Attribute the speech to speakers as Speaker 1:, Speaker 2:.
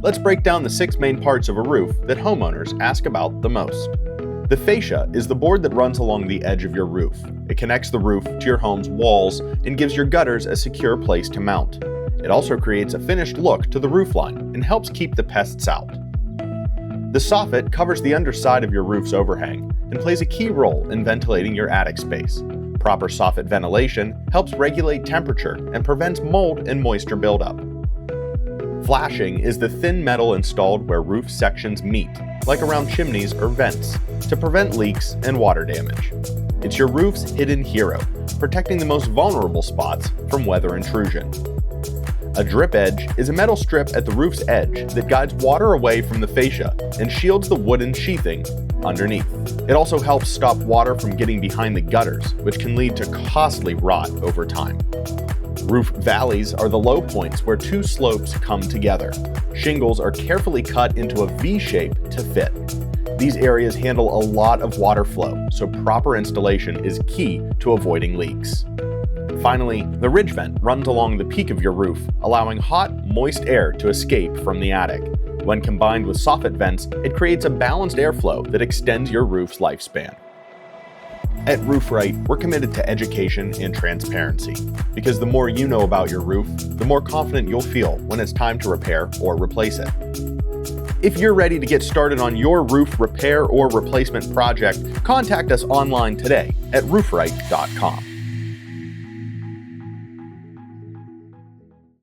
Speaker 1: Let's break down the 6 main parts of a roof that homeowners ask about the most. The fascia is the board that runs along the edge of your roof. It connects the roof to your home's walls and gives your gutters a secure place to mount. It also creates a finished look to the roofline and helps keep the pests out. The soffit covers the underside of your roof's overhang and plays a key role in ventilating your attic space. Proper soffit ventilation helps regulate temperature and prevents mold and moisture buildup. Flashing is the thin metal installed where roof sections meet, like around chimneys or vents, to prevent leaks and water damage. It's your roof's hidden hero, protecting the most vulnerable spots from weather intrusion. A drip edge is a metal strip at the roof's edge that guides water away from the fascia and shields the wooden sheathing underneath. It also helps stop water from getting behind the gutters, which can lead to costly rot over time. Roof valleys are the low points where 2 slopes come together. Shingles are carefully cut into a V shape to fit. These areas handle a lot of water flow, so proper installation is key to avoiding leaks. Finally, the ridge vent runs along the peak of your roof, allowing hot, moist air to escape from the attic. When combined with soffit vents, it creates a balanced airflow that extends your roof's lifespan. At RoofRight, we're committed to education and transparency, because the more you know about your roof, the more confident you'll feel when it's time to repair or replace it. If you're ready to get started on your roof repair or replacement project, contact us online today at roofright.com.